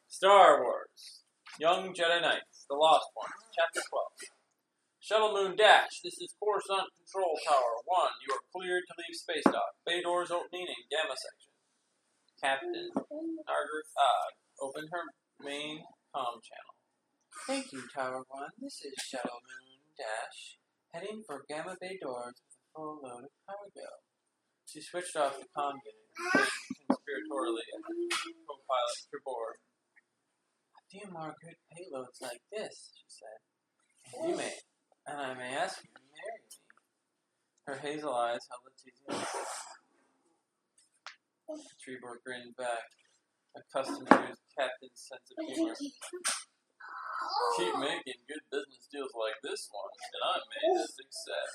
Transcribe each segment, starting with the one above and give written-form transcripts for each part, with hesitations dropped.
Star Wars, Young Jedi Knights, The Lost Ones, Chapter 12. Shuttle Moon Dash, this is Coruscant Control Tower 1. You are cleared to leave space dock. Bay doors opening in Gamma Section. Captain Margaret opened her main comm channel. Thank you, Tower 1. This is Shuttle Moon Dash, heading for Gamma Bay doors with a full load of cargo. She switched off the comm unit and blinked conspiratorially at her co-pilot Tribor. A few more good payloads like this, she said. And I may ask you to marry me. Her hazel eyes held a teasing look. Tribor grinned back, accustomed to his captain's sense of humor. Keep making good business deals like this one, and I made a success.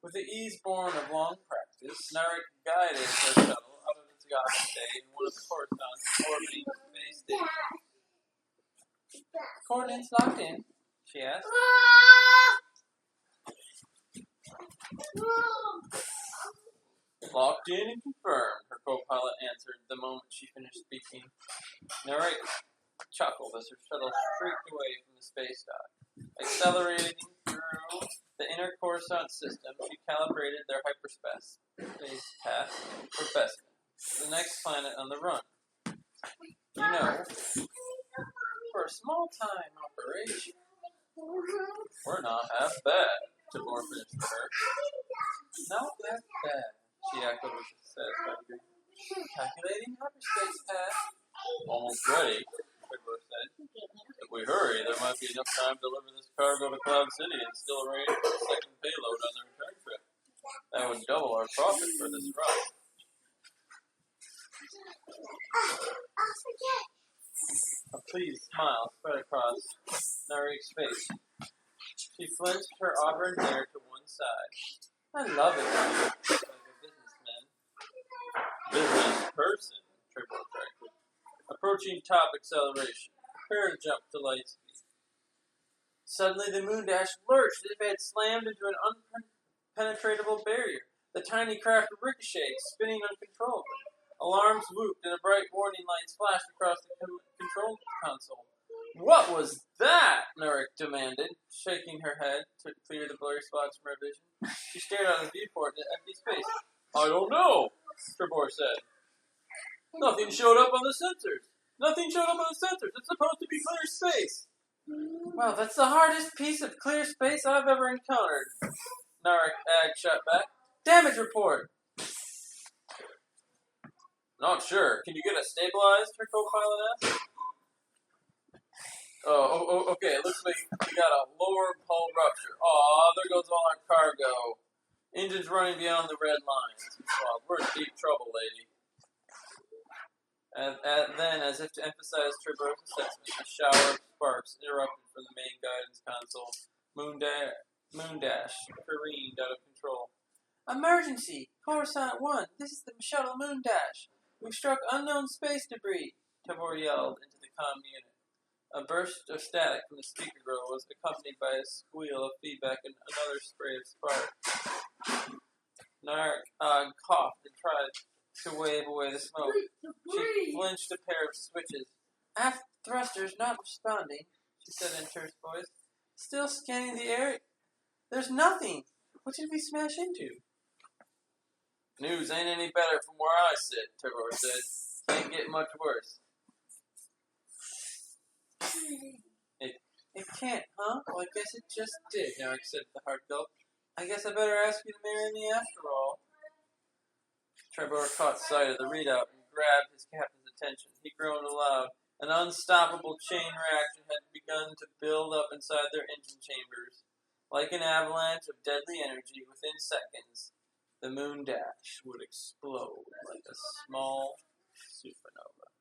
With the ease born of long practice, Narek guided her shuttle out of its yachting bay in one of the Coruscant's orbiting space stations. Coordinates locked in, she asked. Locked in and confirmed, her co-pilot answered the moment she finished speaking. Narek chuckled as her shuttle streaked away from the space dock. Accelerating through the inner Coruscant system, she calibrated their hyperspace path for Bespin, the next planet on the run. You know, for a small-time operation, we're not half bad, Tabor finished for her. Not that bad, She echoed with a satisfied grin. calculating hyperspace path. Almost ready, Tabor said. If we hurry, there might be enough time to deliver this cargo to Cloud City and still arrange for a second payload on the return trip. That would double our profit for this run. A pleased smile spread across Narek's face. She flinched her auburn hair to one side. I love it when you look like a businessman. Business person, Tribor corrected. Approaching top acceleration. Prepare to jump to light speed. Suddenly the Moon Dash lurched as if it had slammed into an unpenetratable barrier. The tiny craft ricocheted, spinning uncontrollably. Alarms whooped and a bright warning light flashed across the control console. What was that? Narek demanded, shaking her head to clear the blurry spots from her vision. She stared out of the viewport into empty space. I don't know, Tribor said. Nothing showed up on the sensors. It's supposed to be clear space. Well, that's the hardest piece of clear space I've ever encountered. Narek shot back. Damage report. Not sure. Can you get it stabilized? Her co-pilot asked. Oh, okay. It looks like we got a lower hull rupture. Aw, there goes all our cargo. Engines running beyond the red lines. Well, we're in deep trouble, lady. And then, as if to emphasize Tribor's assessment, a shower of sparks erupted from the main guidance console. Moon Dash careened out of control. Emergency! Coruscant 1, this is the Shuttle Moon Dash. We've struck unknown space debris, Tabor yelled into the comm unit. A burst of static from the speaker grill was accompanied by a squeal of feedback and another spray of sparks. Narek coughed and tried to wave away the smoke. She flinched a pair of switches. Aft thrusters not responding, she said in a terse voice. Still scanning the area. There's nothing. What did we smash into? News ain't any better from where I sit, Tabor said. Can't get much worse. It can't, huh? Well, I guess it just did, Narek said with a hard gulp. I guess I better ask you to marry me after all. Tribor caught sight of the readout and grabbed his captain's attention. He groaned aloud. An unstoppable chain reaction had begun to build up inside their engine chambers. Like an avalanche of deadly energy, within seconds, the Moon Dash would explode like a small supernova.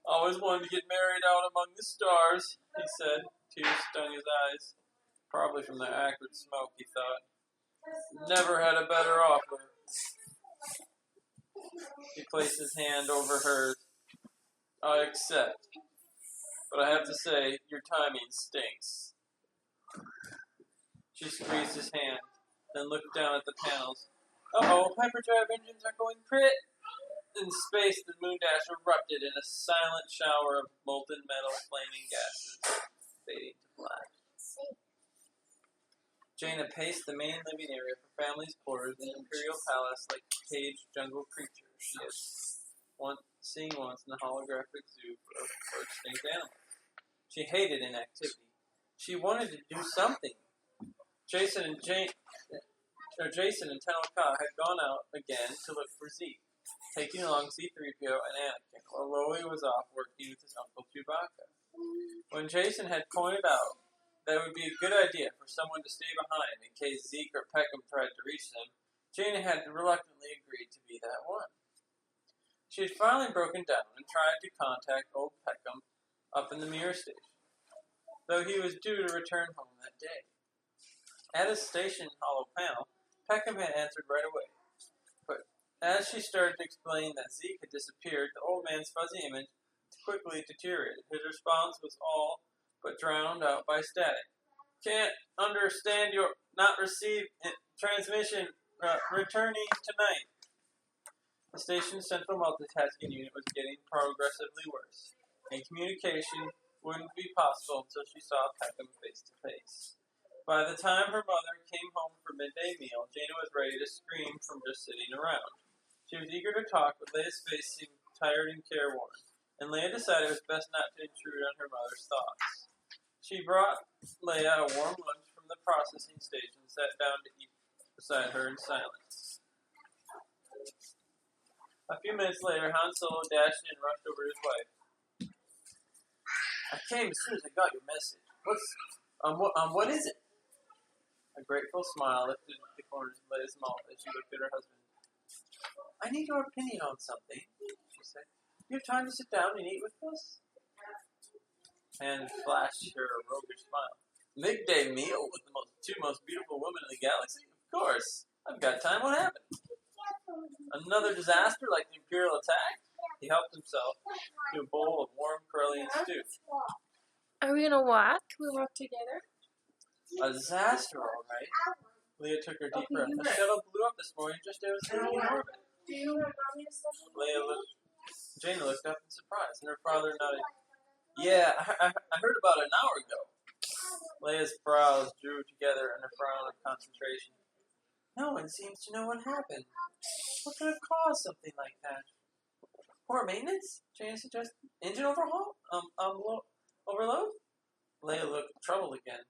Always wanted to get married out among the stars, he said, tears stung his eyes. Probably from the acrid smoke, he thought. Never had a better offer. He placed his hand over hers. I accept. But I have to say, your timing stinks. She squeezed his hand, then looked down at the panels. Uh-oh, hyperdrive engines are going crit. In space, the moon dash erupted in a silent shower of molten metal flaming gases, fading to black. Jaina paced the main living area for family's quarters in the Imperial Palace like a caged jungle creature she had seen once in the holographic zoo for extinct animals. She hated inactivity. She wanted to do something. Jason and Tenel Ka had gone out again to look for Zeke, taking along C-3PO and Anakin, while Loli was off working with his uncle Chewbacca. When Jason had pointed out that it would be a good idea for someone to stay behind in case Zeke or Peckham tried to reach them, Jaina had reluctantly agreed to be that one. She had finally broken down and tried to contact old Peckham up in the mirror station, though he was due to return home that day. At his station hollow panel, Peckham had answered right away. But as she started to explain that Zeke had disappeared, the old man's fuzzy image quickly deteriorated. His response was all but drowned out by static. Can't understand your not received transmission returning tonight. The station's central multitasking unit was getting progressively worse, and communication wouldn't be possible until she saw Peckham face to face. By the time her mother came home for midday meal, Jaina was ready to scream from just sitting around. She was eager to talk, but Leia's face seemed tired and careworn, and Leia decided it was best not to intrude on her mother's thoughts. She brought Leia a warm lunch from the processing station and sat down to eat beside her in silence. A few minutes later, Han Solo dashed in and rushed over to his wife. I came as soon as I got your message. What is it? A grateful smile lifted the corners of Leia's mouth as she looked at her husband. I need your opinion on something, she said. You have time to sit down and eat with us? And flashed her a roguish smile. Midday meal with the two most beautiful women in the galaxy? Of course. I've got time. What happened? Another disaster like the Imperial attack? He helped himself to a bowl of warm Corellian stew. Are we gonna walk? Can we walk together? A disaster, all right. Leia took her deep breath. The shuttle blew up this morning just as it was in orbit. Do you want mommy to stop? Jaina looked up in surprise, and her father nodded. Yeah, I heard about it an hour ago. Leia's brows drew together in a frown of concentration. No one seems to know what happened. What could have caused something like that? Poor maintenance? Jaina suggested. Engine overhaul? Overload? Leia looked troubled again.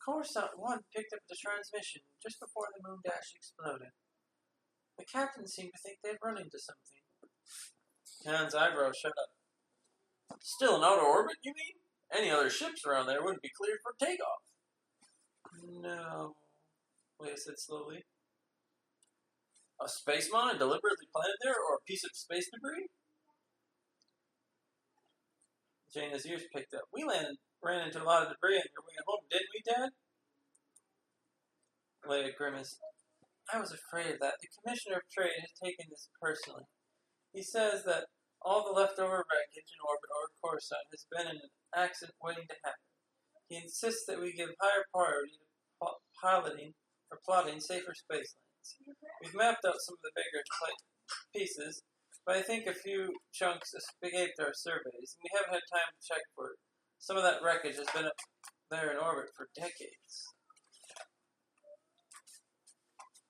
Coruscant 1 picked up the transmission just before the moon dash exploded. The captain seemed to think they'd run into something. Han's eyebrows shut up. Still in outer orbit, you mean? Any other ships around there wouldn't be cleared for takeoff. No, Leia said slowly. A space mine deliberately planted there, or a piece of space debris? Jaina's ears picked up. We ran into a lot of debris on your way home, didn't we, Dad? Leia grimaced. I was afraid of that. The Commissioner of Trade has taken this personally. He says that all the leftover wreckage in orbit over Coruscant has been in an accident waiting to happen. He insists that we give higher priority to piloting or plotting safer space lanes. We've mapped out some of the bigger pieces, but I think a few chunks escaped our surveys, and we haven't had time to check for it. Some of that wreckage has been up there in orbit for decades.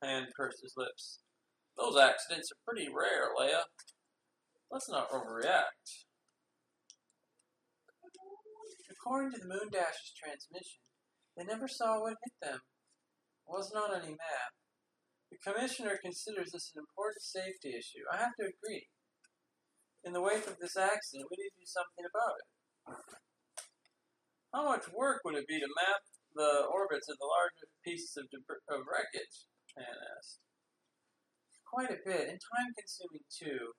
Han pursed his lips. Those accidents are pretty rare, Leia. Let's not overreact. According to the moon dash's transmission, they never saw what hit them. It wasn't on any map. The Commissioner considers this an important safety issue. I have to agree. In the wake of this accident, we need to do something about it. How much work would it be to map the orbits of the larger pieces of wreckage? Han asked. Quite a bit, and time-consuming too.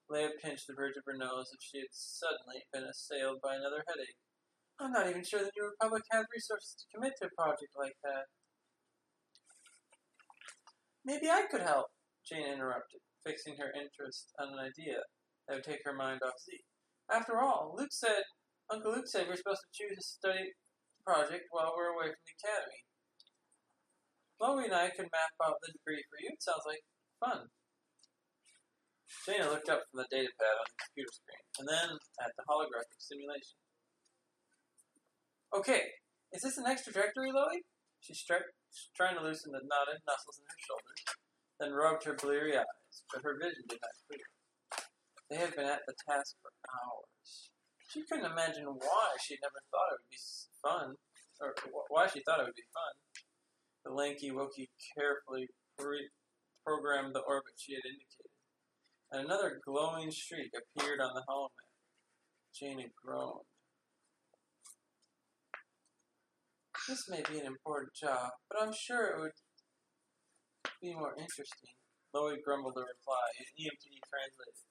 Leia pinched the bridge of her nose as if she had suddenly been assailed by another headache. I'm not even sure the New Republic has resources to commit to a project like that. Maybe I could help, Jaina interrupted, fixing her interest on an idea that would take her mind off Zeke. After all, Uncle Luke said we're supposed to choose a study project while we're away from the academy. Chloe and I could map out the debris for you. It sounds like fun. Jaina looked up from the data pad on the computer screen, and then at the holographic simulation. Okay, is this an extra trajectory, Loie? She stretched, trying to loosen the knotted muscles in her shoulders, then rubbed her bleary eyes, but her vision did not clear. They had been at the task for hours. She couldn't imagine why she had never thought it would be fun, or why she thought it would be fun. The lanky Wookiee carefully programmed the orbit she had indicated, and another glowing streak appeared on the holomap. Jaina groaned. This may be an important job, but I'm sure it would be more interesting. Loie grumbled a reply, and EMT translated.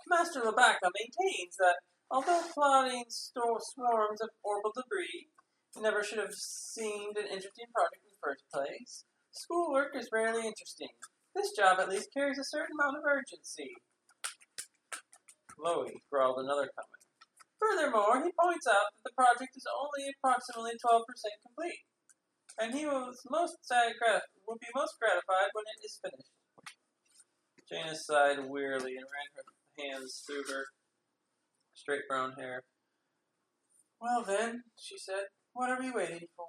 Master Labaka maintains that although plotting swarms of orbital debris never should have seemed an interesting project in the first place, schoolwork is rarely interesting. This job at least carries a certain amount of urgency. Loie growled another comment. Furthermore, he points out that the project is only approximately 12% complete, and he will be most gratified when it is finished. Jaina sighed wearily and ran her hands through her straight brown hair. Well then, she said, what are we waiting for?